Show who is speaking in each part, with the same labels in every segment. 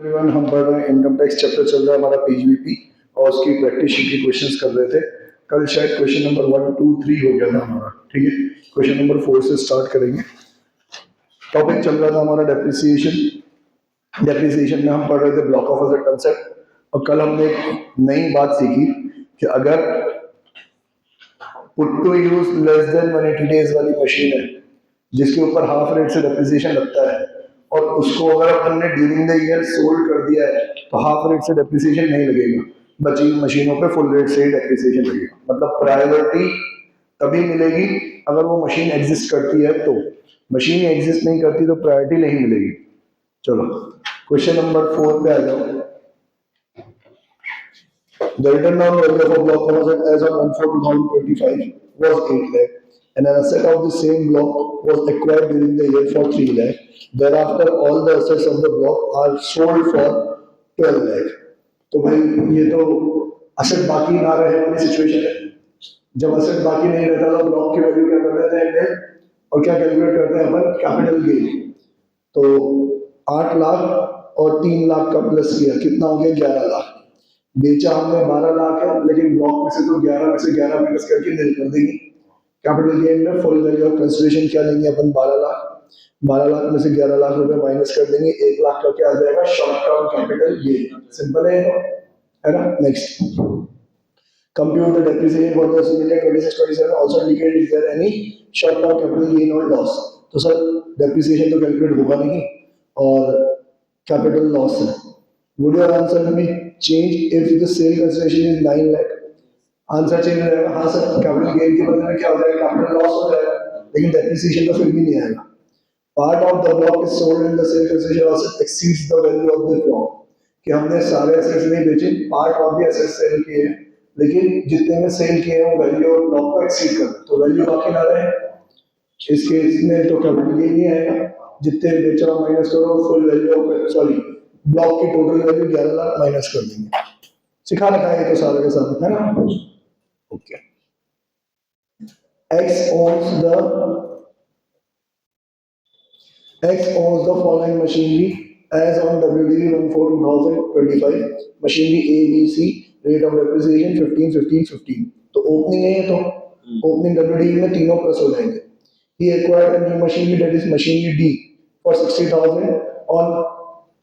Speaker 1: Everyone, हम पढ़ रहे हैं इनकम टैक्स चैप्टर चल रहा है हमारा पीजीबीपी और उसकी प्रैक्टिस शीट की क्वेश्चंस कर रहे थे। कल शायद क्वेश्चन नंबर 1, 2, 3 हो गया था हमारा। ठीक है, क्वेश्चन नंबर 4 से स्टार्ट करेंगे। टॉपिक चल रहा था हमारा डेप्रिसिएशन। डेप्रिसिएशन में हम पढ़ रहे थे ब्लॉक ऑफ एसेट कंसेप्ट, और कल हमने एक नई बात सीखी कि अगर put to use less than 180 days वाली मशीन है जिसके ऊपर हाफ रेट से डेप्रिसिएशन लगता है, और उसको अगर अपन ने ड्यूरिंग द ईयर सोल्ड कर दिया है तो हाफ रेट से डेप्रिसिएशन नहीं लगेगा, बची मशीनों पे फुल रेट से ही डेप्रिसिएशन लगेगा। मतलब प्रायोरिटी तभी मिलेगी अगर वो मशीन एग्जिस्ट करती है, तो मशीन एग्जिस्ट नहीं करती तो प्रायोरिटी नहीं मिलेगी। चलो क्वेश्चन नंबर 4 पे आ जाओ। The written down value of a block of asset as on 1/4/2025 was 8 lakh, and an asset of the same block was acquired during the year for 3 lakh. Thereafter, all the assets of the block are sold for 12 lakh. तो भाई ये तो asset बाकी ना रहे वाली situation है। जब असेट बाकी नहीं रहता तो ब्लॉक की वैल्यू क्या कर देते हैं नेट, और क्या कैलकुलेट करते हैं अपन, कैपिटल गेन। तो 8 लाख और 3 लाख का प्लस किया, कितना हो गया 11 लाख। बेचा हमने 12 लाख है, लेकिन ब्लॉक में से तो 11 में से 11 माइनस करके नील कर देंगे। कैपिटल गेन में फुल वैल्यू ऑफ कंसिडरेशन क्या लेंगे अपन, 12 लाख। 12 लाख में से 11 लाख रुपए माइनस कर देंगे, 1 लाख का क्या आ जाएगा, short term capital gain. Simple है ना। Next, compute the depreciation for the estimated 26-27 also indicate is there any short term capital gain or loss। तो सर depreciation तो कैलकुलेट होगा नहीं और कैपिटल लॉस है। Would your answer be change if the sale consideration is 9 lakh? Answer change हो जाएगा। हाँ sir, capital gain के बदले में क्या हो जाएगा, कैपिटल लॉस हो जाएगा, लेकिन डेप्रिसिएशन तो फिर भी नहीं आएगा। Part of the block is sold and the sale consideration also exceeds the value of the block। कि हमने सारे एसेट्स नहीं बेचे, part of the assets sale किए, लेकिन जितने में सेल किए हैं वो वैल्यू ऑफ ब्लॉक को एक्सीड कर, तो वैल्यू बाकी ना रहे। इस केस में तो कैपिटल गेन ही आएगा, जितने बेचा माइनस करो, full value of sorry block की टोटल वैल्यू 11 लाख माइनस कर देंगे। सिखा रखा है तो सारे के साथ, है ना। Okay, X owns the following machinery as on WDV 1/4/2025, machinery A, B, C, rate of depreciation 15, 15, 15। तो ओपनिंग है ये, तो ओपनिंग WDV में तीनों प्लस हो जाएंगे। He acquired a new machinery, that is machinery D, for 60,000 on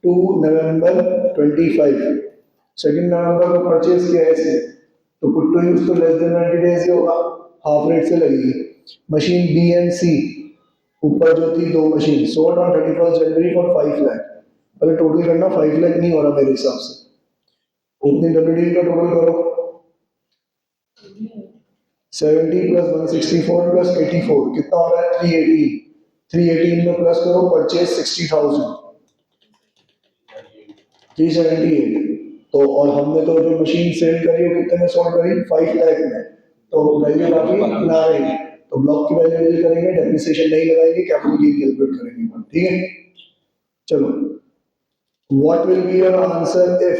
Speaker 1: 2 November 25। 2 नवंबर को purchase किया है इसने, तो पुट टू यूज तो लेस देन 90 डेज होगा, हाफ रेट से लगेगी। मशीन बी एंड सी, ऊपर जो थी दो machine, sold on 31 January for 5 lakh. पहले टोटल करना, 5 लाख नहीं हो रहा मेरे हिसाब से। ओपनिंग डब्ल्यूडी का टोटल करो, 70 प्लस 164 प्लस 84 कितना हो रहा है, 318। 318 में प्लस करो परचेज 60,000, 378। तो और हमने तो जो मशीन सेल करी वो कितने में सोल्ड करी, 5 लाख में, तो वैल्यू बाकी ना रही। तो ब्लॉक की वैल्यू यूज करेंगे, डेप्रिसिएशन नहीं लगाएंगे, कैपिटल गेन कैलकुलेट करेंगे। ठीक है, चलो what will be your answer if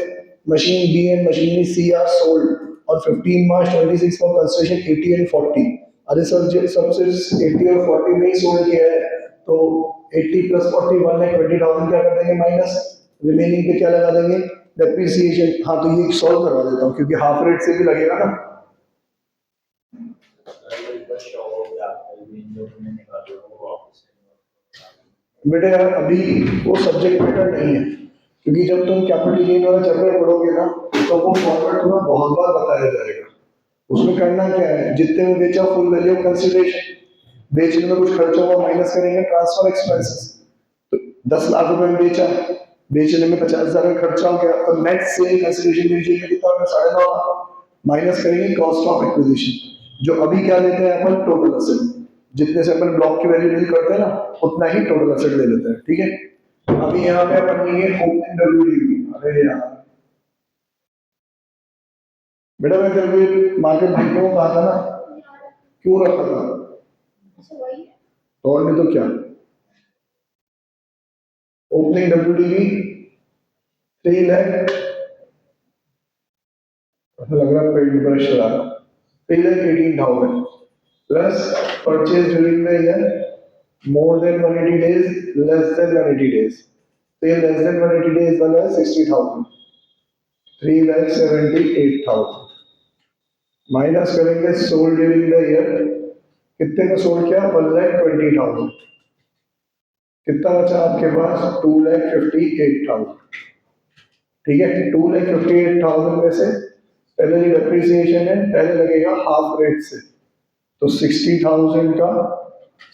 Speaker 1: machine B and machinery C are sold on 15 March 26 for consideration 80 and 40। अरे सर जो सबसे 80 और 40 में ही सोल्ड किया है, तो 80 प्लस 40 1,20,000 क्या कर देंगे माइनस, रिमेनिंग पे क्या लगा देंगे, डेप्रिसिएशन। हाँ तो ये सॉल्व करवा देता हूँ क्योंकि हाफ रेट से भी लगेगा ना। बेटे यार अभी वो सब्जेक्ट मैटर नहीं है, क्योंकि जब तुम कैपिटल गेन वाला चैप्टर पढ़ोगे ना तो वो फॉर्मेट तुम्हें बहुत बार बताया जाएगा। उसमें करना क्या है, जितने में बेचा फुल वैल्यू कंसीडरेशन, बेचने में कुछ खर्चा हुआ माइनस करेंगे ट्रांसफर एक्सपेंसेस। तो 10 लाख रुपए में बेचा, बेचने में 50,000 का खर्चा हो गया, तो नेट सेल कंसीडरेशन डिवीजन में कितना होगा, 9.5 लाख, माइनस करेंगे कॉस्ट ऑफ एक्विजिशन। जो अभी क्या लेते हैं अपन, टोटल असेट, जितने से अपन ब्लॉक की वैल्यू डील करते हैं ना उतना ही टोटल असेट ले लेते हैं। ठीक है, अभी यहाँ पे अपन लेंगे ओपनिंग डब्ल्यूडीवी। अरे यार बेटा मैं कल मार्केट देखने को कहा था ना, क्यों रखा था, और नहीं तो क्या। ओपनिंग डब्ल्यूडीवी 3 लाख, लग रहा है पेड ब्रश चला रहा, 3,18,000 plus purchase during the year more than 180 days, less than 180 days, तो ये लेस देन 180 डेज वाला है 60,000, 3,78,000 माइनस करेंगे सोल्ड ड्यूरिंग द ईयर, कितने का सोल्ड किया 1,20,000, कितना बचा आपके पास 2,58,000। ठीक है, 2,58,000 में से पहले जो डेप्रिसिएशन है पहले लगेगा हाफ रेट से, तो 60,000 का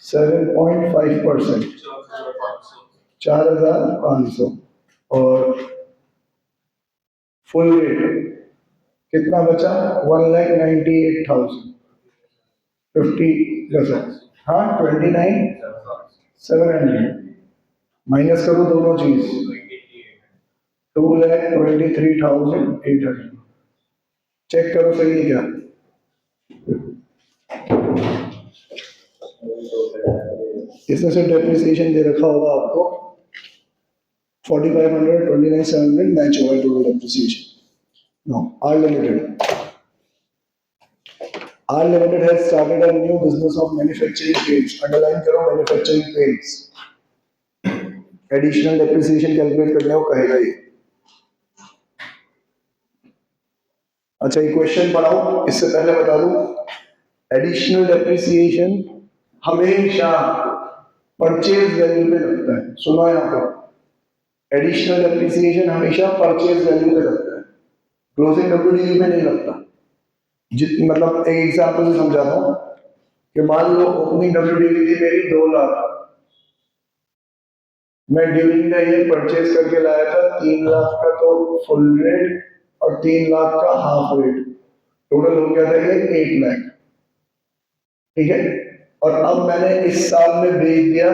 Speaker 1: 7.5%, 4,500, और फुल रेट कितना बचा 1,98,000, 50 हाँ 29,700, माइनस करो दोनों चीज 2,23,800, चेक करो सही है क्या। इसमें से डेप्रिसिएशन दे रखा होगा आपको 4,500, 29,700 मैच होगा total depreciation. No, R Limited. R Limited has started a new business of manufacturing paints. Underline करो manufacturing paints. Additional depreciation calculate करने को कहेगा ये। अच्छा, ये क्वेश्चन पढ़ाऊं इससे पहले बता दूं, एडिशनल डेप्रिसिएशन हमेशा परचेज वैल्यू पे लगता है। सुनो यहाँ पर, एडिशनल डेप्रिसिएशन हमेशा परचेज वैल्यू पे लगता है, क्लोजिंग WDV में नहीं लगता। जितनी मतलब एक एग्जांपल से समझाता हूँ कि मान लो ओपनिंग WDV थी मेरी 2 लाख, मैं ड्यूरिंग द ईयर परचेज करके लाया था 3 लाख का तो फुल रेट और 3 लाख का हाफ रेट, टोटल हो गया था ये 8 लाख। ठीक है, और अब मैंने इस साल में बेच दिया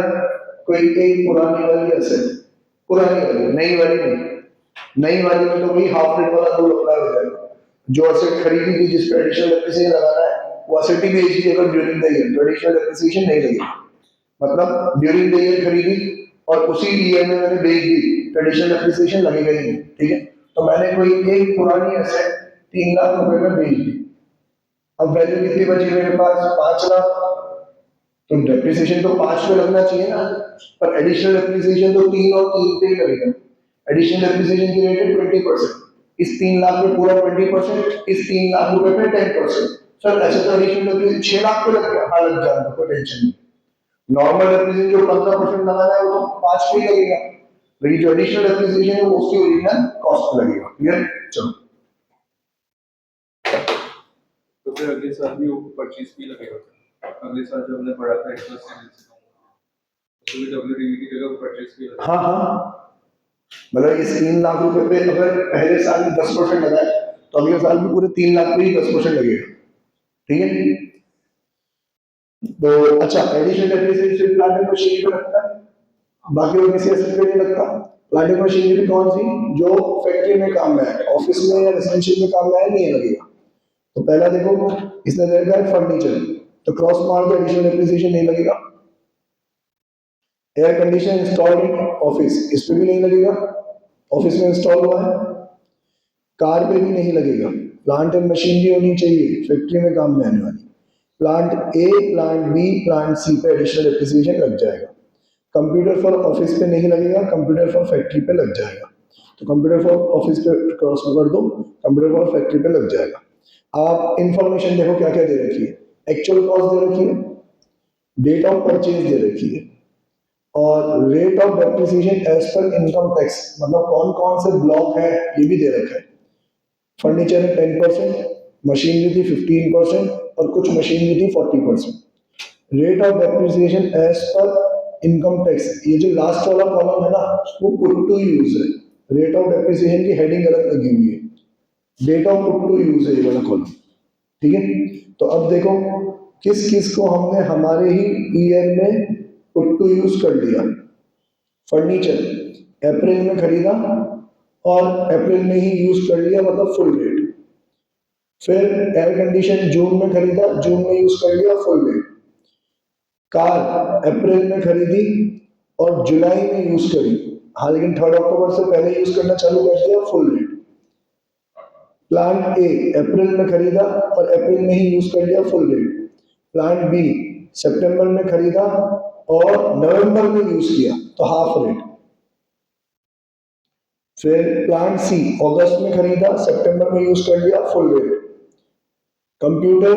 Speaker 1: कोई एक पुरानी वाली एसेट, पुरानी वाली, नई वाली नहीं, नई वाली में तो वही हाफ रेट वाला रूल अप्लाई हो जाएगा। जो एसेट खरीदी थी जिस पे एडिशनल डेप्रिसिएशन लगाना है वो एसेट ही बेच दी अगर ड्यूरिंग द ईयर, तो एडिशनल डेप्रिसिएशन नहीं लगेगा। मतलब ड्यूरिंग द ईयर खरीदी और उसी ईयर में मैंने बेच दी, एडिशनल डेप्रिसिएशन लगेगा ही नहीं। ठीक है, तो मैंने कोई एक पुरानी एसेट 3 लाख रुपए में बेच दी, अब वैल्यू कितनी बची मेरे पास 5 लाख, तो डेप्रिसिएशन तो 5 पे लगना चाहिए ना, पर एडिशनल डेप्रिसिएशन तो 3 और 3 पे ही लगेगा। एडिशनल डेप्रिसिएशन की रेट है 20%, इस 3 लाख पे पूरा 20%, इस 3 लाख रुपए पे 10%। सर ऐसे तो एडिशनल डेप्रिसिएशन 6 लाख पे लग गया, हाँ लग जाएगा, कोई टेंशन नहीं। नॉर्मल डेप्रिसिएशन जो 15% लगाना है वो तो 5 पे ही लगेगा, लेकिन जो एडिशनल डेप्रिसिएशन है वो उसकी ओरिजिनल कॉस्ट पे लगेगा। क्लियर, चलो।
Speaker 2: तो फिर अगले साल भी वो परचेज भी लगेगा, अगले साल जो हमने पढ़ा था इंटरेस्ट से तो भी WDV की जगह परचेज भी लगेगा।
Speaker 1: हाँ हाँ, मतलब इस 3 लाख रुपए पे अगर पहले साल में 10% लगा है तो अगले साल में पूरे 3 लाख पे ही 10% लगेगा। ठीक है, तो अच्छा, additional depreciation plant and machinery पे लगता है, बाकी और किसी एसेट पे नहीं लगता। प्लांट एंड मशीनरी कौन सी, जो फैक्ट्री में काम में है, ऑफिस में या रेजिडेंशियल में काम में है, नहीं लगेगा। तो पहला देखो इसने दे रखा है फर्नीचर, तो क्रॉस मार दो, एडिशनल डेप्रिसिएशन नहीं लगेगा। Air condition installed in office, इस पे भी नहीं लगेगा, ऑफिस में इंस्टॉल हुआ है। कार पे भी नहीं लगेगा, प्लांट एंड मशीनरी होनी चाहिए फैक्ट्री में काम में आने वाली। Plant A, plant B, plant सी पे एडिशनल डेप्रिसिएशन लग जाएगा। कंप्यूटर फॉर ऑफिस पे नहीं लगेगा, कंप्यूटर फॉर फैक्ट्री पे लग जाएगा। तो कंप्यूटर फॉर ऑफिस पे क्रॉस कर दो, कंप्यूटर फॉर फैक्ट्री पे लग जाएगा। आप इंफॉर्मेशन देखो क्या क्या दे रखी है, एक्चुअल कॉस्ट दे रखी है, डेट ऑफ परचेज दे रखी है, और rate of depreciation as per income tax, मतलब कौन कौन से ब्लॉक है ये भी दे रखा है। फर्नीचर है 10%, मशीनरी थी 15% और कुछ मशीनरी थी 40%। Rate of depreciation as per income tax, ये जो लास्ट वाला कॉलम है ना वो पुट टू यूज है, रेट ऑफ डेप्रिसिएशन की हेडिंग गलत लगी हुई है, date of put to use है ये वाला कॉलम। ठीक है, तो अब देखो किस किस को हमने हमारे ही ईयर में पुट टू यूज कर लिया। फर्नीचर अप्रैल में खरीदा और अप्रैल में ही यूज कर लिया, मतलब फुल रेट। फिर एयर कंडीशन जून में खरीदा, जून में यूज कर लिया, फुल रेट। कार अप्रैल में खरीदी और जुलाई में यूज करी, हाँ लेकिन 3 अक्टूबर से पहले यूज करना चालू कर दिया, फुल रेट। प्लांट ए अप्रैल में खरीदा और अप्रैल में ही यूज कर लिया, फुल रेट। प्लांट बी सितंबर में खरीदा और नवंबर में यूज किया, तो हाफ रेट। फिर प्लांट सी अगस्त में खरीदा, सितंबर में यूज कर लिया फुल रेट। कंप्यूटर,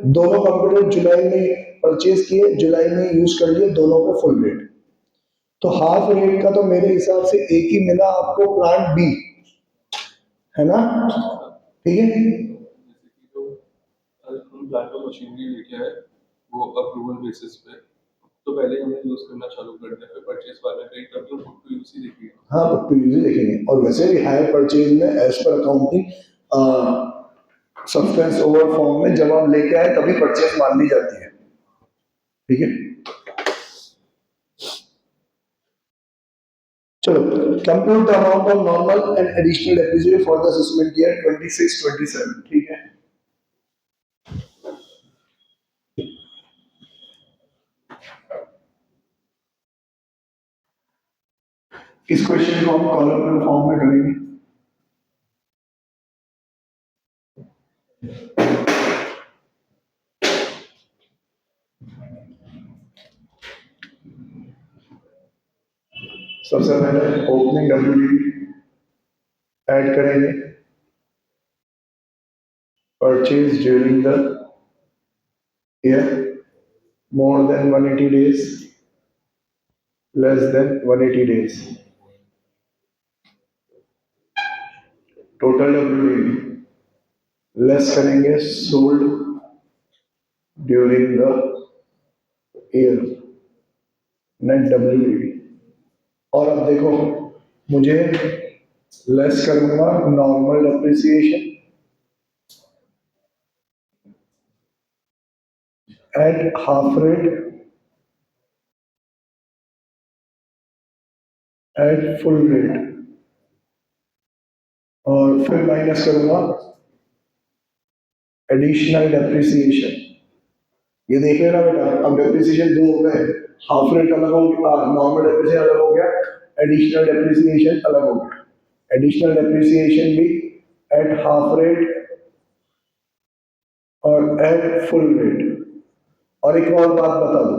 Speaker 1: दोनों कंप्यूटर जुलाई में परचेज किए, जुलाई में यूज कर लिए, दोनों पे फुल रेट। तो हाफ रेट का तो मेरे हिसाब से एक ही मिला आपको, प्लांट बी, है ना? ठीक है।
Speaker 2: जैसे कि जो हम प्लांट और मशीनरी लेके आए वो अप्रूवल बेसिस पे, तो पहले हमने यूज करना चालू कर दिया, फिर परचेज वाले कहीं तब तो बुक टू यूज ही देखेंगे।
Speaker 1: हाँ, बुक टू यूज देखेंगे। और वैसे भी हायर परचेज में as per accounting substance over form में जब आप लेके आए तभी परचेज मान ली जाती है। ठीक है, चलो। Compute the amount of normal and additional depreciation for the assessment year 26-27। ठीक है, इस क्वेश्चन को हम कॉलम फॉर्म में करेंगे। सबसे पहले ओपनिंग डब्ल्यूडी ऐड करेंगे, purchase during the year more than 180 days, less than 180 days, total WDV less करेंगे sold during the year, net WDV। और अब देखो, मुझे लेस करूंगा normal depreciation at half rate at full rate, और फिर minus करूंगा एडिशनल डेप्रिसिएशन। ये देख लेना बेटा, अब डेप्रिसिएशन दो हो गए, हाफ रेट अलग हो गया, नॉर्मल डेप्रिसिएशन अलग हो गया, एडिशनल डेप्रिसिएशन अलग हो गया। एडिशनल डेप्रिसिएशन भी एट हाफ रेट और एट फुल रेट। और एक और बात बता दूं,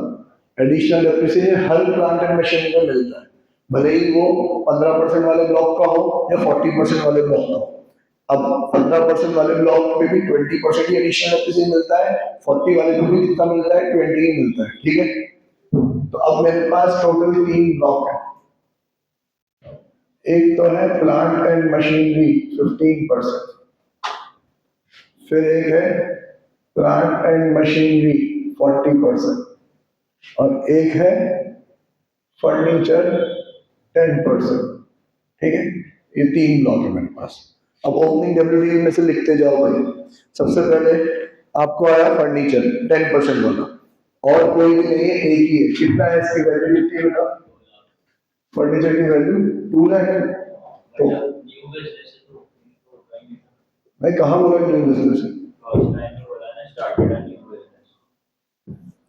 Speaker 1: additional depreciation her plant and machinery में मिलता है, भले ही वो 15% वाले ब्लॉक का हो या 40% वाले ब्लॉक का हो। अब 15% वाले ब्लॉक पे भी 20% ही एडिशनल डेप्रिसिएशन मिलता है, 40 वाले पे भी कितना मिलता है, 20 ही मिलता है। ठीक है, तो अब मेरे पास टोटल 3 ब्लॉक है। एक तो है प्लांट एंड मशीनरी 15%, फिर एक है प्लांट एंड मशीनरी 40%, और एक है फर्नीचर 10%। ठीक है, ये 3 ब्लॉक है मेरे पास। अब ओपनिंग डब्ल्यूडी में से लिखते जाओ भाई। सबसे पहले आपको आया फर्नीचर 10% वाला, और कोई भी नहीं है, एक ही है। कितना है इसकी वैल्यू, कितनी है बेटा? फर्नीचर की वैल्यू 2 लाख है। तो भाई कहाँ बोला न्यू बिजनेस है?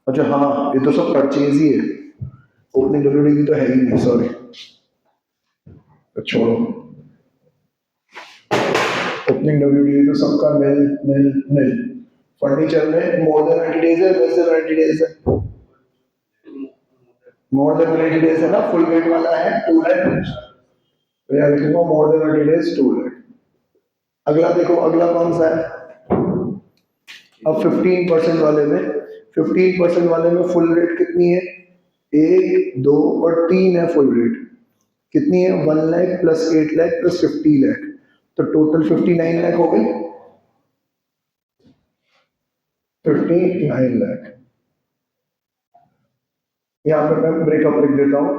Speaker 1: अच्छा हाँ, ये तो सब परचेज ही है, ओपनिंग डब्ल्यूडी तो है ही नहीं, सॉरी। तो छोड़ो, ओपनिंग डब्ल्यूडी तो सबका निल निल निल। फर्नीचर में मोर देन 90 डेज है, लेस देन 90 डेज है? मोर देन 90 डेज है ना, फुल रेट वाला है 2 लाख, तो यहाँ लिखूंगा मोर देन 90 डेज 2 लाख। अगला देखो, अगला कौन सा है? अब 15% वाले में, 15% वाले में फुल रेट कितनी है? 1, 2 और 3 है फुल रेट। कितनी है? 1 लाख प्लस 8 लाख प्लस 50 लाख, तो टोटल 59 लाख हो गई। 59 लाख। यहाँ पर मैं ब्रेकअप लिख देता हूँ,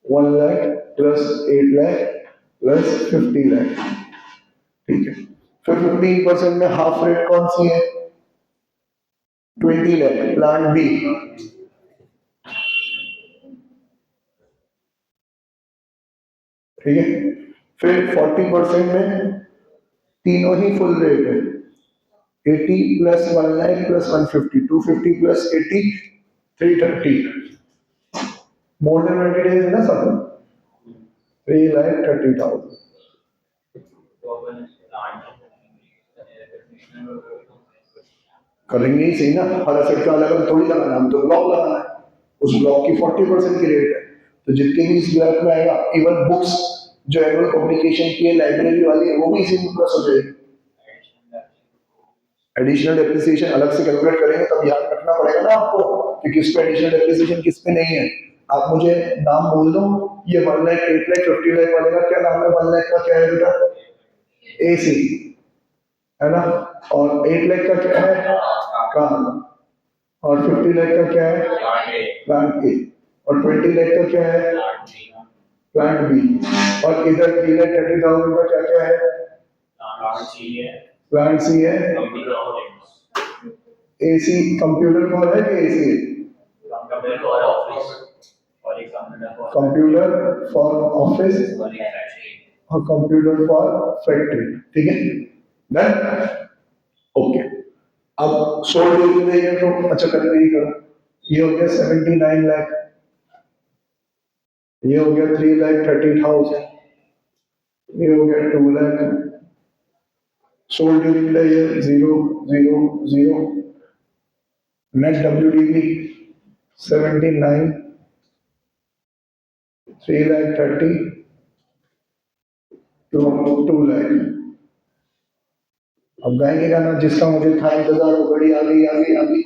Speaker 1: 1 लाख प्लस 8 लाख प्लस 50 लाख। ठीक है, फिर 15% में हाफ रेट कौन सी है? 20 लाख, प्लान बी। ठीक है, फिर 40% में तीनों ही फुल रेट है, 80 plus 1 lakh plus 150, 250 plus 80, 330। More than 20 days है ना सब, 3,30,000। करेंगे ही सही ना, हर एसेट का अलग अलग थोड़ी लगाना, हम तो ब्लॉक लगाना है। उस ब्लॉक की 40% की रेट है, तो जितने भी इस ब्लॉक में आएगा, इवन बुक्स जो एनुअल कम्युनिकेशन की है लाइब्रेरी वाली है वो भी इसी में प्लस हो जाएगी। एडिशनल डेप्रिसिएशन अलग से कैलकुलेट करेंगे तब याद रखना पड़ेगा ना आपको कि किस पे एडिशनल डेप्रिसिएशन किस पे नहीं है। आप मुझे नाम बोल दो, ये 1 लाख 8 लाख 50 लाख वाले का क्या नाम है, 1 लाख का क्या है बेटा, एसी है ना, और 8 लाख का क्या है, कार, और 50 लाख का क्या है, प्लांट ए, और 20 लाख का क्या है, प्लांट बी, और इधर 3,30,000 का क्या क्या है, प्लांट सी है, एसी कंप्यूटर फॉर है कि एसी है, कंप्यूटर फॉर ऑफिस और कंप्यूटर फॉर फैक्ट्री, ठीक है डन, ओके। अब 100 डिग्री में ये तो अच्छा करके ही करो, ये हो गया 79 लाख, ये हो गया 3,30,000, ये हो गया 2 लाख, 100 डिग्री में ये 0 0 0, नेट WDV 79, 3,30,000 2 लाख। अब गाएंगे गाना जिसका मुझे था इंतजार, वो घड़ी आ गई आ गई आ गई,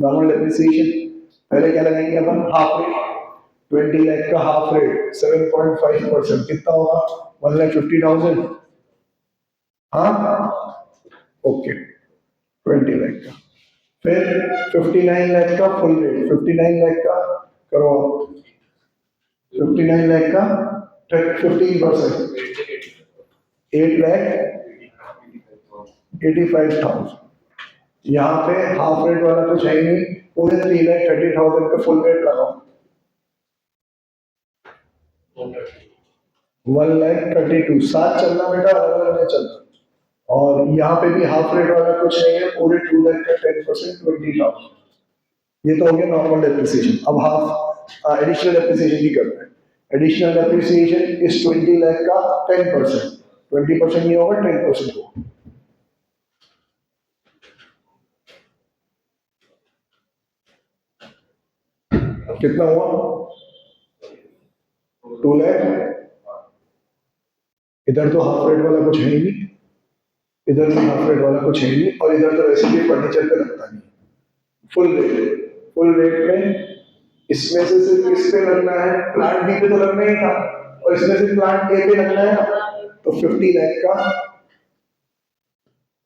Speaker 1: नॉर्मल डेप्रिसिएशन। पहले क्या लगाएंगे अपन, हाफ रेट, 20 लाख का हाफ रेट 7.5%, कितना होगा, 1,50,000, हाँ ओके 20 लाख का। फिर 59 लाख का फुल रेट, 59 लाख का करो आप, 59 लाख का 15%, 8,85,000। यहाँ पे हाफ रेट वाला कुछ है ही नहीं, पूरे 3,30,000 पे फुल रेट लगाओ, 1,32,000, साथ चलना बेटा, अलग नहीं चलना। और यहाँ पे भी हाफ रेट वाला कुछ नहीं है, पूरे 2 लाख का 10% 20,000। ये तो हो गया नॉर्मल डेप्रिसिएशन। अब हाफ एडिशनल डेप्रिसिएशन भी करना है। एडिशनल डेप्रिसिएशन इस 20 लाख का 10%, 20% नहीं होगा 10% होगा। कितना हुआ, 2 लाख, इधर तो हाफ रेट वाला कुछ है ही नहीं, इधर भी हाफ रेट वाला कुछ है ही नहीं, और इधर तो वैसे भी फर्नीचर पे लगता नहीं, फुल रेट, फुल रेट में इसमें से सिर्फ किस पे लगना है, प्लांट बी पे तो लगना ही था, और इसमें से प्लांट ए पे लगना है ना, तो 50 लाख का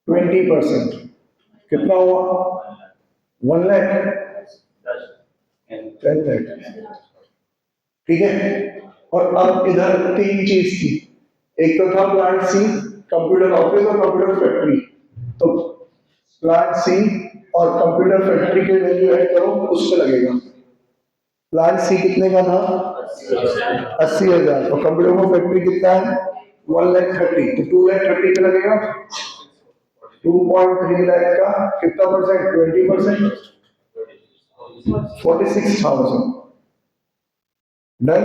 Speaker 1: 20%, कितना हुआ, 1 लाख, 10 लाख, ठीक है। और अब इधर 3 चीज थी, एक तो था प्लांट सी, कंप्यूटर ऑफिस और कंप्यूटर फैक्ट्री, तो प्लांट सी और कंप्यूटर फैक्ट्री के वैल्यू ऐड करो, उस पे लगेगा। प्लांट सी कितने का था, 80,000, और कंप्यूटर फैक्ट्री कितना है, 1,30,000, तो 2,30,000 पे लगेगा, 2.3 लाख का कितना परसेंट, 20%, 46,000, डन,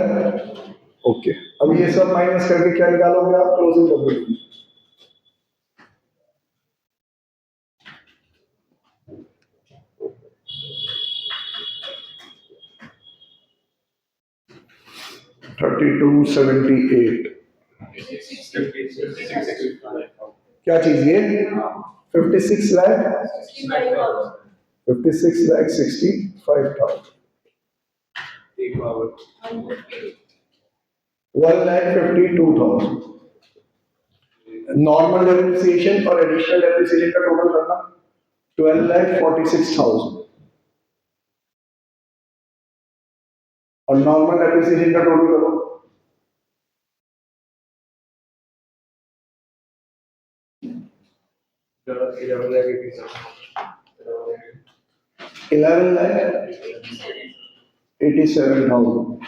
Speaker 1: ओके। अब ये सब माइनस करके क्या निकालोगे आप, क्लोजिंग डब्ल्यूडी, $32,78, क्या चीज ये, 56 लाख 65,000, 1,52,000। नॉर्मल डेप्रिसिएशन और एडिशनल डेप्रिसिएशन का टोटल करना 12,46,000, और नॉर्मल डेप्रिसिएशन का टोटल करो 11,87,000।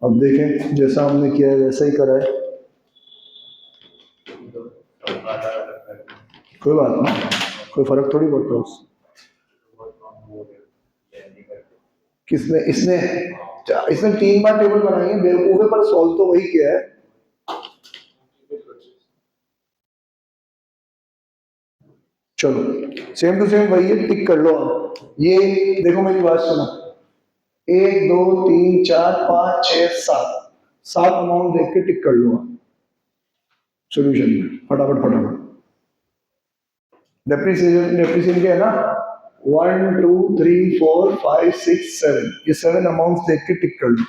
Speaker 1: अब देखें जैसा हमने किया है वैसा ही करा है, कोई बात नहीं, कोई फर्क थोड़ी पड़ता है उससे। किसने, इसने 3 बार टेबल बनाई है बेवकूफे, पर सॉल्व तो वही किया है। चलो सेम टू सेम वही है, टिक कर लो आप। ये देखो मेरी बात सुनो, 1 2 3 4 5 6 7 अमाउंट देख के टिक कर लो आप। सोल्यूशन में फटाफट फटाफट। डेप्रिसिएशन क्या है ना, 1 2 3 4 5 6 7, ये 7 अमाउंट्स देख के टिक कर लो।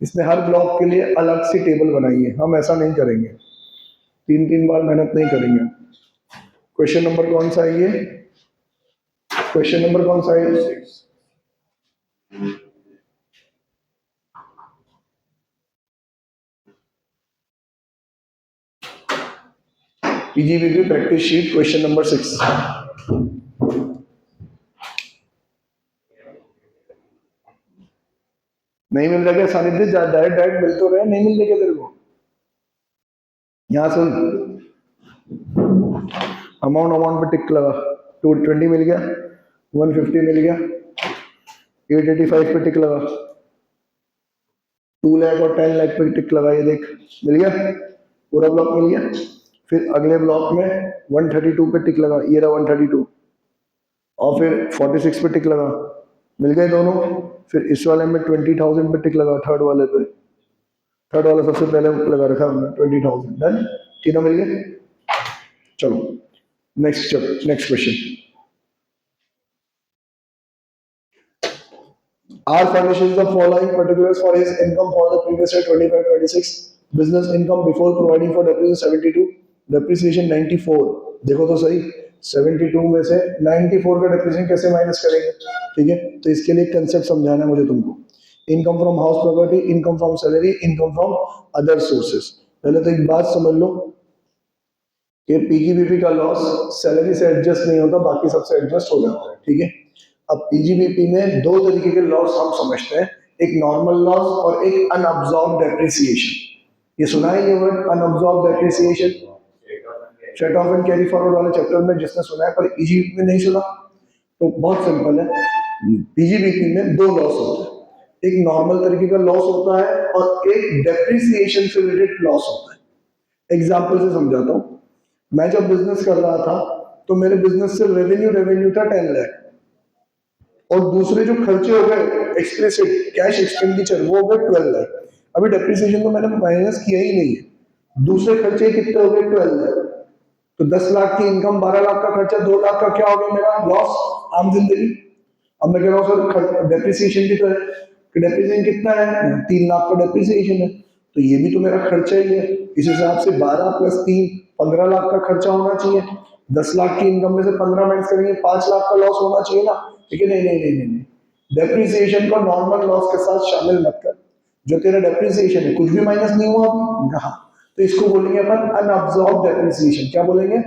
Speaker 1: इसमें हर ब्लॉक के लिए अलग से टेबल बनाई है, हम ऐसा नहीं करेंगे, 3 3 बार मेहनत नहीं करेंगे। क्वेश्चन नंबर कौन सा है ये, क्वेश्चन नंबर कौन सा है? 6। PGBP practice sheet question number 6। नहीं मिल रहा क्या सानिध्य? डायरेक्ट डायरेक्ट मिल तो रहे, नहीं मिल रहे क्या तेरे को? यहाँ सुन, अमाउंट अमाउंट पे टिक लगा, 220 मिल गया, 150 मिल गया, 885 पे टिक लगा, 2 लाख और 10 लाख पे टिक लगा, ये देख मिल गया, पूरा ब्लॉक मिल गया। फिर अगले ब्लॉक में 132 पे टिक लगा, ये रहा 132, और फिर 46 पे टिक लगा, मिल गए दोनों। फिर इस वाले में 20,000 पे टिक लगा, थर्ड वाले पे, थर्ड वाला सबसे पहले लगा रखा हमने 20,000, डन, तीनों मिल गए। चलो next question. R furnishes the following particulars for his income for the previous year 25-26. Business income before providing for depreciation 72, depreciation 94। देखो तो सही, 72 में से 94 का depreciation कैसे माइनस करेंगे? ठीक है, तो इसके लिए कंसेप्ट समझाना है मुझे तुमको। Income from house property, income from salary, income from other sources. पहले तो एक बात समझ लो कि पीजीबीपी का लॉस सैलरी से एडजस्ट नहीं होता, बाकी सबसे एडजस्ट हो जाता है। ठीक है, अब पीजीबीपी में दो तरीके के लॉस हम समझते हैं, एक नॉर्मल लॉस और एक अनअब्सॉर्ब डेप्रिसिएशन। ये सुना है ये word unabsorbed depreciation? Set off and carry forward वाले चैप्टर में जिसने सुना है, पर पीजीबीपी में नहीं सुना तो बहुत सिंपल है। पीजीबीपी में दो लॉस होते हैं, एक नॉर्मल तरीके का लॉस होता है और एक डेप्रिसिएशन से रिलेटेड लॉस होता है। एग्जाम्पल से समझाता हूँ। मैं जब बिजनेस कर रहा था तो मेरे बिजनेस से रेवेन्यू था 10 लाख, और दूसरे जो खर्चे हो गए एक्सप्रेसिव कैश एक्सपेंडिचर वो हो गए 12 लाख। अभी डेप्रिसिएशन तो मैंने माइनस किया ही नहीं है, दूसरे खर्चे कितने हो गए 12 लाख। तो 10 लाख की इनकम, 12 लाख का खर्चा, 2 लाख का क्या हो गया मेरा लॉस आम जिंदगी। अब मैं कह रहा हूँ सर डेप्रिसिएशन की तो है, डेप्रिसिएशन कितना है? 3 लाख का डेप्रिसिएशन है, तो ये भी तो मेरा खर्चा ही है। इस हिसाब से 12 + 3 15 लाख का खर्चा होना चाहिए। 10 लाख की इनकम में से 15 माइनस करेंगे, 5 लाख का लॉस होना चाहिए ना। ठीक है, नहीं नहीं नहीं नहीं, डेप्रिसिएशन को नॉर्मल लॉस के साथ शामिल मत कर। जो तेरा डेप्रिसिएशन है कुछ भी माइनस नहीं हुआ अभी, हाँ, तो इसको बोलेंगे अपन अनअब्सॉर्ब डेप्रिसिएशन। क्या बोलेंगे?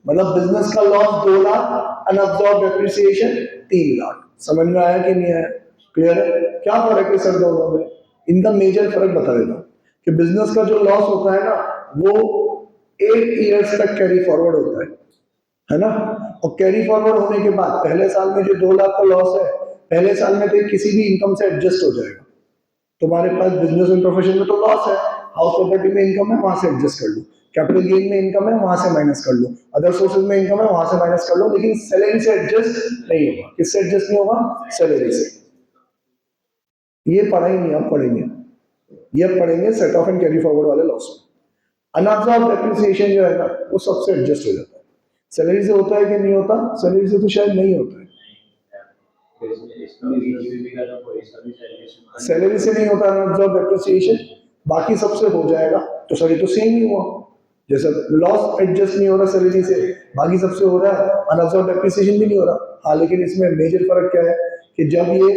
Speaker 1: मतलब बिजनेस का लॉस 2 लाख, अनअब्सॉर्ब डेप्रिसिएशन 3 लाख। समझ में आया कि नहीं आया? क्लियर है? क्या फर्क है सर दोनों में? इनका मेजर फर्क बता देता हूँ कि बिजनेस का जो लॉस होता है ना वो 8 ईयर्स तक कैरी फॉरवर्ड होता है ना, और कैरी फॉरवर्ड होने के बाद पहले साल में जो 2 लाख का लॉस है, पहले साल में तो किसी भी इनकम से एडजस्ट हो जाएगा। तुम्हारे पास बिजनेस एंड प्रोफेशन में तो लॉस है, हाउस प्रॉपर्टी में इनकम है, वहां से एडजस्ट कर लो, कैपिटल गेन में इनकम है, वहां से माइनस कर लो, अदर सोर्सेज में इनकम है, वहां से माइनस कर लो, लेकिन सैलरी से एडजस्ट नहीं होगा। किससे एडजस्ट नहीं होगा? सैलरी से। ये पढ़ाई नहीं आप पढ़ेंगे, ये पढ़ेंगे set off and carry forward वाले लॉस में। अनअब्सॉर्ब डेप्रिसिएशन जो है ना वो सबसे एडजस्ट हो जाता है। सैलरी से होता है कि नहीं होता? सैलरी से तो शायद नहीं होता है, सैलरी से नहीं होता अनअब्सॉर्ब डेप्रिसिएशन, बाकी सबसे हो जाएगा। तो सर ये तो सेम ही हुआ, जैसे लॉस एडजस्ट नहीं हो रहा सैलरी से, बाकी सबसे हो रहा है, अनअब्सॉर्ब डेप्रिसिएशन भी नहीं हो रहा। हाँ, लेकिन इसमें मेजर फर्क क्या है कि जब ये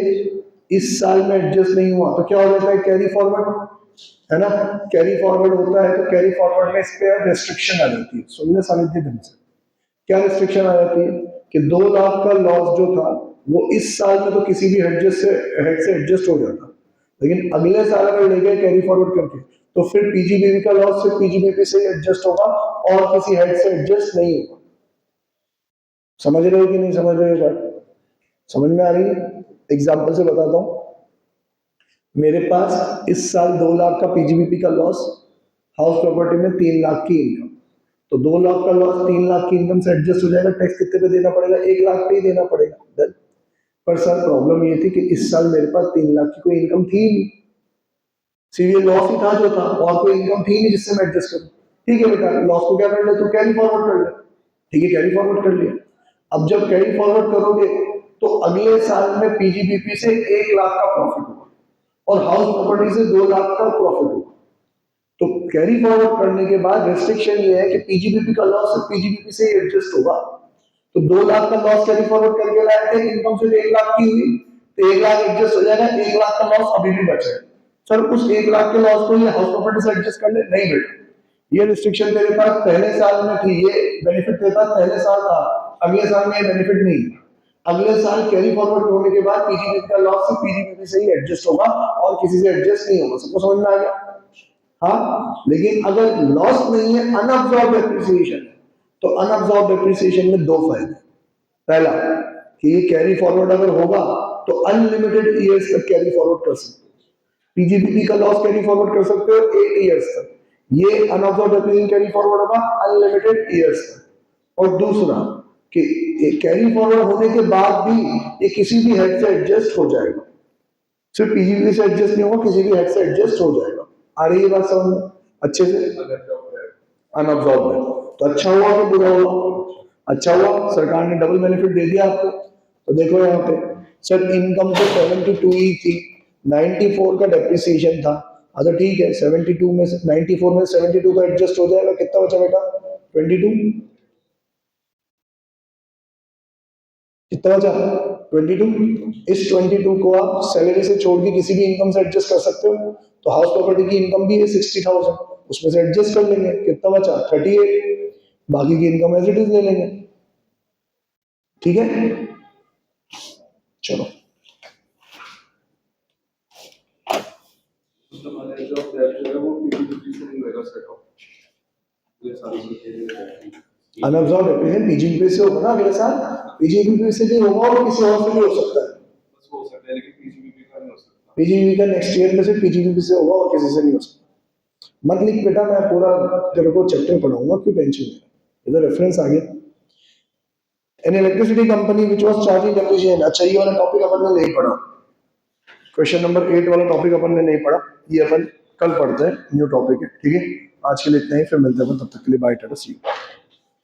Speaker 1: इस साल में एडजस्ट नहीं हुआ तो क्या हो जाता है? कैरी फॉरवर्ड, है ना। कैरी फॉरवर्ड होता है तो कैरी फॉरवर्ड में इस पे रिस्ट्रिक्शन आ जाती है। सुनने सानिध्य ढंग से क्या रिस्ट्रिक्शन आ जाती है कि 2 लाख का लॉस जो था वो इस साल में तो किसी भी हेड से एडजस्ट हो जाता, लेकिन अगले साल अगर ले गए कैरी फॉरवर्ड करके तो फिर पीजीबीपी का लॉस सिर्फ पीजीबीपी से एडजस्ट होगा और किसी हेड से एडजस्ट नहीं होगा। समझ रहे हो कि नहीं समझ रहे हो? समझ में आ रही है? एग्जाम्पल से बताता हूँ। मेरे पास इस साल 2 लाख का पीजीबीपी का लॉस, हाउस प्रॉपर्टी में 3 लाख की इनकम, तो 2 लाख का लॉस 3 लाख की इनकम से एडजस्ट हो जाएगा। टैक्स कितने पे देना पड़ेगा? 1 लाख पे ही देना पड़ेगा। पर सर प्रॉब्लम ये थी कि इस साल मेरे पास 3 लाख की कोई इनकम थी नहीं, सीरियल लॉस ही था जो था, और कोई इनकम थी नहीं जिससे मैं एडजस्ट करूं। ठीक है बेटा, लॉस को क्या कर ले तू, कैरी फॉरवर्ड कर ले। ठीक है, कैरी फॉरवर्ड कर लिया। अब जब कैरी फॉरवर्ड करोगे तो अगले साल में पीजीबीपी से 1 लाख का प्रॉफिट होगा और हाउस प्रॉपर्टी से 2 लाख का प्रॉफिट होगा। तो कैरी फॉरवर्ड करने के बाद रेस्ट्रिक्शन ये है कि पीजीबीपी का लॉस सिर्फ पीजीबीपी से ही एडजस्ट होगा। तो 2 लाख का लॉस कैरी फॉरवर्ड करके लाए थे, इनकम सिर्फ 1 लाख की हुई, तो 1 लाख एडजस्ट हो जाएगा, 1 लाख का लॉस अभी भी बचा है। सर उस 1 लाख के लॉस को ये हाउस प्रॉपर्टी से एडजस्ट कर ले, नहीं बेटा, ये रिस्ट्रिक्शन तेरे पास पहले साल में थी, ये बेनिफिट तेरे पास पहले साल था, अगले साल में ये बेनिफिट नहीं है। अगले साल कैरी फॉरवर्ड होने के बाद पीजीबीपी का लॉस सिर्फ पीजीबीपी से ही एडजस्ट होगा और किसी से एडजस्ट नहीं होगा। सबको समझ में आ गया? हाँ, लेकिन अगर लॉस नहीं है, अनअब्सॉर्ब डेप्रिसिएशन है, तो अनअब्सॉर्ब डेप्रिसिएशन में 2 फायदे। पहला कि ये कैरी फॉरवर्ड अगर होगा तो अनलिमिटेड ईयर्स तक कैरी फॉरवर्ड कर सकते हो। पीजीबीपी का लॉस कैरी फॉरवर्ड कर सकते हो 8 ईयर्स तक, ये अनअब्सॉर्ब डेप्रिसिएशन कैरी फॉरवर्ड होगा अनलिमिटेड ईयर्स तक। और दूसरा कि कैरी फॉरवर्ड होने के बाद भी ये किसी भी हेड से एडजस्ट हो जाएगा, सिर्फ पीजीबीपी से एडजस्ट नहीं होगा, किसी भी हेड से एडजस्ट हो जाएगा। आ रही है बात समझ में अच्छे से? अनअब्सॉर्ब है तो अच्छा हुआ कि बुरा हुआ? अच्छा हुआ, सरकार ने डबल बेनिफिट दे दिया आपको। तो देखो यहाँ पे सर इनकम तो 72 ही थी, 94 का डेप्रिसिएशन था। अच्छा ठीक है, 72 में से 94 में 72 का एडजस्ट हो जाएगा, कितना बचा बेटा? 22। कितना बचा? 22। इस 22 को आप सैलरी से छोड़ के किसी भी इनकम से एडजस्ट कर सकते हो। तो हाउस प्रॉपर्टी की इनकम भी है 60,000, उसमें से एडजस्ट कर लेंगे, कितना बचा? 38। बाकी की इनकम एज इट इज ले लेंगे। ठीक है, चलो।
Speaker 2: मतलब हमारे जो डेट जो है वो पीजीबीपी से नहीं होगा सेट ऑफ ये सारी चीजें।
Speaker 1: अनअब्सॉर्ब डेप्रिसिएशन पीजीबीपी से होगा ना अगले साल, पीजीबीपी से भी होगा और किसी और से भी हो सकता है।
Speaker 2: बस हो सकता है, लेकिन पीजीबीपी का नहीं हो सकता।
Speaker 1: पीजीबीपी का नेक्स्ट ईयर में से पीजीबीपी से होगा और किसी से नहीं हो सकता। मत लिख बेटा, मैं पूरा तेरे को चैप्टर पढ़ाऊंगा, क्यों टेंशन ले, इधर रेफरेंस आ गया। N electricity company which was charging depreciation. अच्छा ये वाला टॉपिक अपन ने नहीं पढ़ा, क्वेश्चन नंबर 8 वाला टॉपिक अपन ने नहीं पढ़ा, ये अपन कल पढ़ते हैं, न्यू टॉपिक है। ठीक है, आज के लिए इतना ही, फिर मिलते हैं, तब तक के लिए बाय टाटा, सी यू।